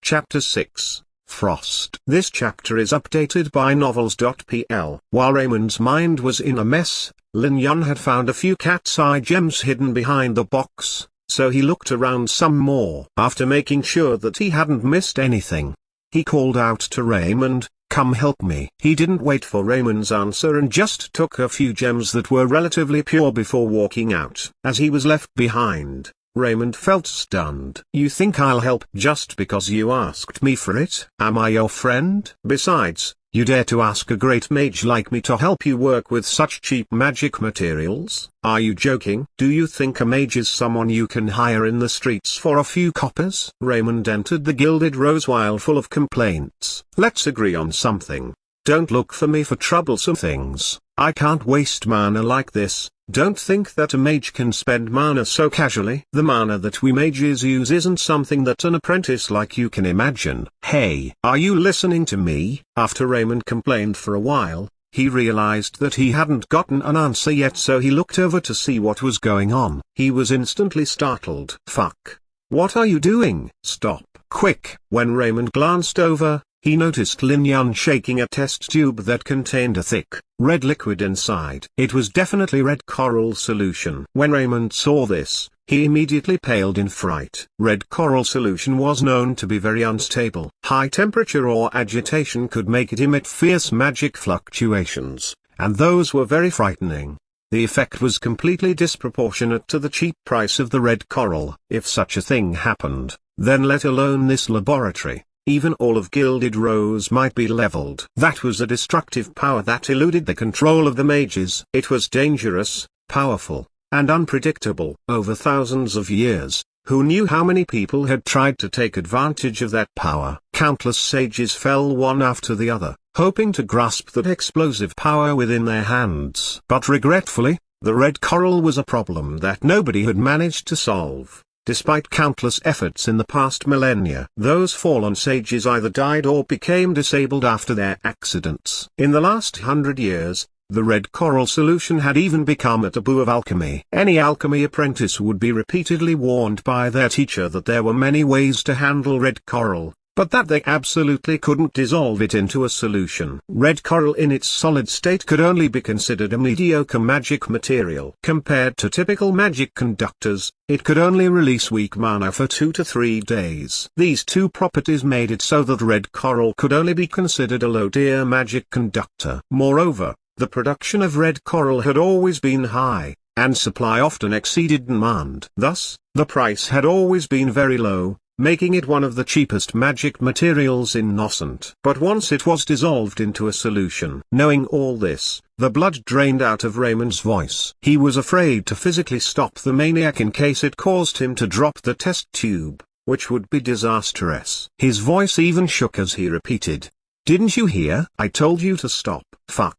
Chapter 6, Frost. This chapter is updated by novels.pl. While Raymond's mind was in a mess, Lin Yun had found a few cat's eye gems hidden behind the box, so he looked around some more. After making sure that he hadn't missed anything, he called out to Raymond, "Come help me." He didn't wait for Raymond's answer and just took a few gems that were relatively pure before walking out. As he was left behind, Raymond felt stunned. "You think I'll help just because you asked me for it? Am I your friend? Besides, you dare to ask a great mage like me to help you work with such cheap magic materials? Are you joking? Do you think a mage is someone you can hire in the streets for a few coppers?" Raymond entered the Gilded Rose while full of complaints. "Let's agree on something. Don't look for me for troublesome things. I can't waste mana like this. Don't think that a mage can spend mana so casually. The mana that we mages use isn't something that an apprentice like you can imagine." "Hey, are you listening to me?" After Raymond complained for a while, he realized that he hadn't gotten an answer yet, so he looked over to see what was going on. He was instantly startled. "Fuck. What are you doing? Stop. Quick." When Raymond glanced over, he noticed Lin Yun shaking a test tube that contained a thick, red liquid inside. It was definitely red coral solution. When Raymond saw this, he immediately paled in fright. Red coral solution was known to be very unstable. High temperature or agitation could make it emit fierce magic fluctuations, and those were very frightening. The effect was completely disproportionate to the cheap price of the red coral. If such a thing happened, then let alone this laboratory, even all of Gilded Rose might be leveled. That was a destructive power that eluded the control of the mages. It was dangerous, powerful, and unpredictable. Over thousands of years, who knew how many people had tried to take advantage of that power? Countless sages fell one after the other, hoping to grasp that explosive power within their hands. But regretfully, the red coral was a problem that nobody had managed to solve. Despite countless efforts in the past millennia, those fallen sages either died or became disabled after their accidents. In the last 100 years, the red coral solution had even become a taboo of alchemy. Any alchemy apprentice would be repeatedly warned by their teacher that there were many ways to handle red coral, but that they absolutely couldn't dissolve it into a solution. Red coral in its solid state could only be considered a mediocre magic material. Compared to typical magic conductors, it could only release weak mana for 2 to 3 days. These two properties made it so that red coral could only be considered a low-tier magic conductor. Moreover, the production of red coral had always been high, and supply often exceeded demand. Thus, the price had always been very low, making it one of the cheapest magic materials in Nocent. But once it was dissolved into a solution. Knowing all this, the blood drained out of Raymond's voice. He was afraid to physically stop the maniac in case it caused him to drop the test tube, which would be disastrous. His voice even shook as he repeated, "Didn't you hear? I told you to stop." "Fuck.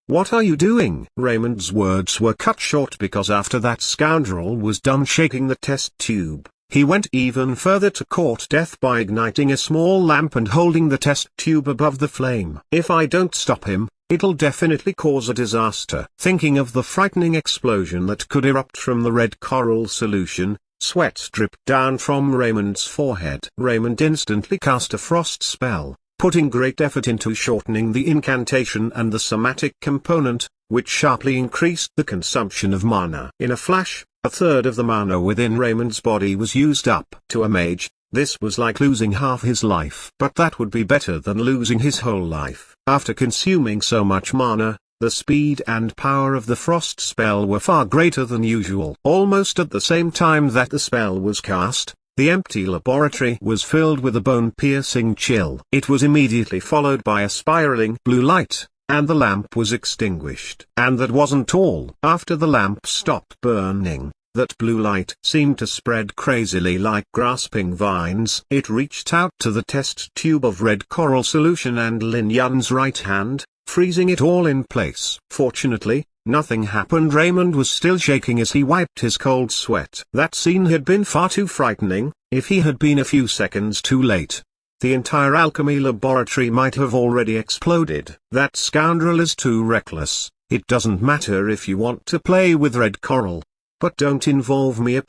What are you doing?" Raymond's words were cut short because after that scoundrel was done shaking the test tube, he went even further to court death by igniting a small lamp and holding the test tube above the flame. "If I don't stop him, it'll definitely cause a disaster." Thinking of the frightening explosion that could erupt from the red coral solution, sweat dripped down from Raymond's forehead. Raymond instantly cast a frost spell, putting great effort into shortening the incantation and the somatic component, which sharply increased the consumption of mana. In a flash, a third of the mana within Raymond's body was used up. To a mage, this was like losing half his life. But that would be better than losing his whole life. After consuming so much mana, the speed and power of the frost spell were far greater than usual. Almost at the same time that the spell was cast, the empty laboratory was filled with a bone-piercing chill. It was immediately followed by a spiraling blue light, and the lamp was extinguished. And that wasn't all. After the lamp stopped burning, that blue light seemed to spread crazily like grasping vines. It reached out to the test tube of red coral solution and Lin Yun's right hand, freezing it all in place. Fortunately, nothing happened. Raymond was still shaking as he wiped his cold sweat. That scene had been far too frightening. If he had been a few seconds too late, the entire alchemy laboratory might have already exploded. That scoundrel is too reckless. It doesn't matter if you want to play with red coral, but don't involve me.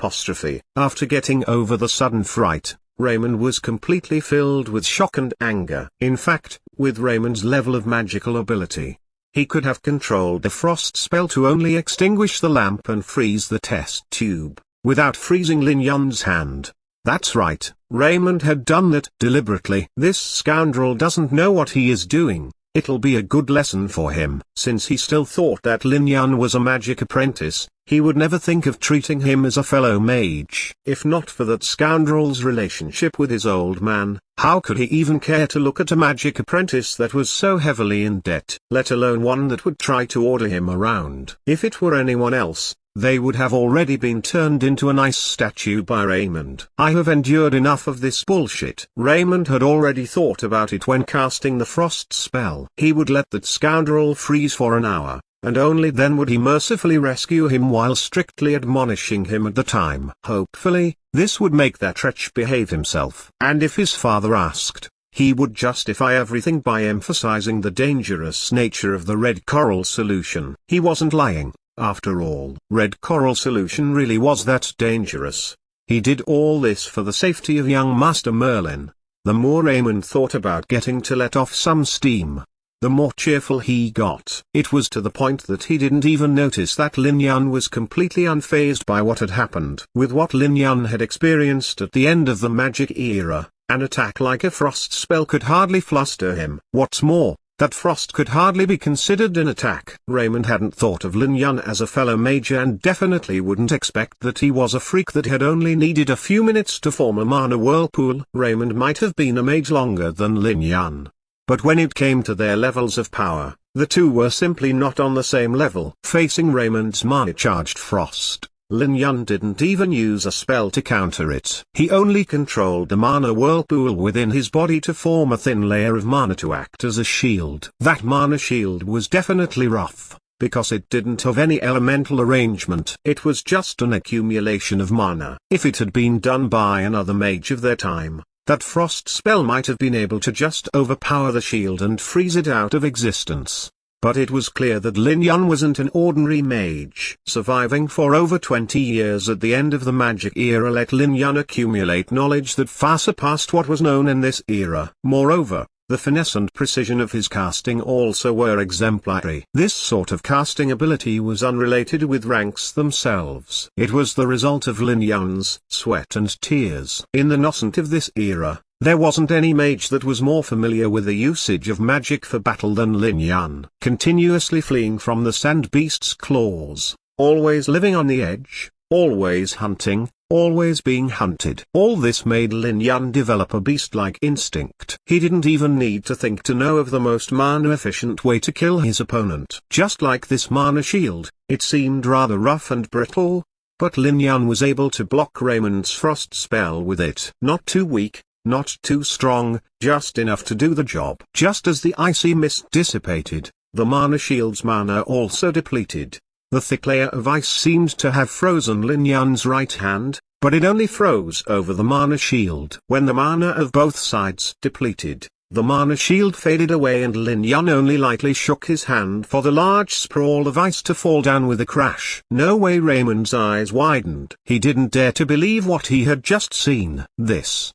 After getting over the sudden fright, Raymond was completely filled with shock and anger. In fact, with Raymond's level of magical ability, he could have controlled the frost spell to only extinguish the lamp and freeze the test tube, without freezing Lin Yun's hand. That's right, Raymond had done that deliberately. This scoundrel doesn't know what he is doing. It'll be a good lesson for him. Since he still thought that Lin Yun was a magic apprentice, he would never think of treating him as a fellow mage. If not for that scoundrel's relationship with his old man, how could he even care to look at a magic apprentice that was so heavily in debt, let alone one that would try to order him around? If it were anyone else, they would have already been turned into an ice statue by Raymond. I have endured enough of this bullshit. Raymond had already thought about it when casting the frost spell. He would let that scoundrel freeze for an hour, and only then would he mercifully rescue him while strictly admonishing him at the time. Hopefully, this would make that wretch behave himself. And if his father asked, he would justify everything by emphasizing the dangerous nature of the red coral solution. He wasn't lying. After all, red coral solution really was that dangerous. He did all this for the safety of young Master Merlin. The more Raymond thought about getting to let off some steam, the more cheerful he got. It was to the point that he didn't even notice that Lin Yun was completely unfazed by what had happened. With what Lin Yun had experienced at the end of the magic era, an attack like a frost spell could hardly fluster him. What's more, that frost could hardly be considered an attack. Raymond hadn't thought of Lin Yun as a fellow mage and definitely wouldn't expect that he was a freak that had only needed a few minutes to form a mana whirlpool. Raymond might have been a mage longer than Lin Yun, but when it came to their levels of power, the two were simply not on the same level. Facing Raymond's mana-charged frost, Lin Yun didn't even use a spell to counter it. He only controlled the mana whirlpool within his body to form a thin layer of mana to act as a shield. That mana shield was definitely rough, because it didn't have any elemental arrangement. It was just an accumulation of mana. If it had been done by another mage of their time, that frost spell might have been able to just overpower the shield and freeze it out of existence. But it was clear that Lin Yun wasn't an ordinary mage. Surviving for over 20 years at the end of the magic era let Lin Yun accumulate knowledge that far surpassed what was known in this era. Moreover, the finesse and precision of his casting also were exemplary. This sort of casting ability was unrelated with ranks themselves. It was the result of Lin Yun's sweat and tears. In the Noscent of this era, there wasn't any mage that was more familiar with the usage of magic for battle than Lin Yun. Continuously fleeing from the sand beast's claws, always living on the edge, always hunting, always being hunted. All this made Lin Yun develop a beast-like instinct. He didn't even need to think to know of the most mana-efficient way to kill his opponent. Just like this mana shield, it seemed rather rough and brittle, but Lin Yun was able to block Raymond's frost spell with it. Not too weak, not too strong, just enough to do the job. Just as the icy mist dissipated, the mana shield's mana also depleted. The thick layer of ice seemed to have frozen Lin Yun's right hand, but it only froze over the mana shield. When the mana of both sides depleted, the mana shield faded away and Lin Yun only lightly shook his hand for the large sprawl of ice to fall down with a crash. No way. Raymond's eyes widened. He didn't dare to believe what he had just seen. This.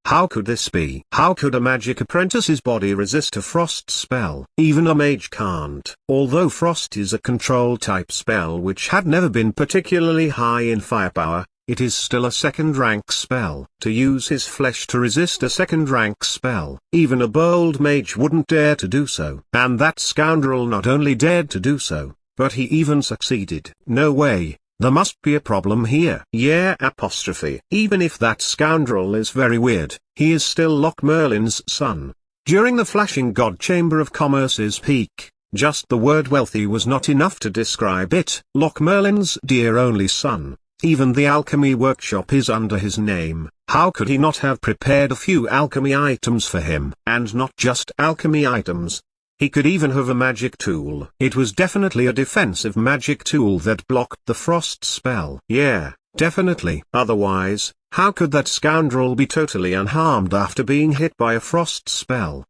How could this be? How could a magic apprentice's body resist a frost spell? Even a mage can't. Although frost is a control-type spell which had never been particularly high in firepower, it is still a second-rank spell. To use his flesh to resist a second-rank spell, even a bold mage wouldn't dare to do so. And that scoundrel not only dared to do so, but he even succeeded. No way, there must be a problem here. Yeah, apostrophe. Even if that scoundrel is very weird, he is still Loch Merlin's son. During the Flashing God Chamber of Commerce's peak, just the word wealthy was not enough to describe it. Loch Merlin's dear only son. Even the alchemy workshop is under his name. How could he not have prepared a few alchemy items for him? And not just alchemy items. He could even have a magic tool. It was definitely a defensive magic tool that blocked the frost spell. Yeah, definitely. Otherwise, how could that scoundrel be totally unharmed after being hit by a frost spell?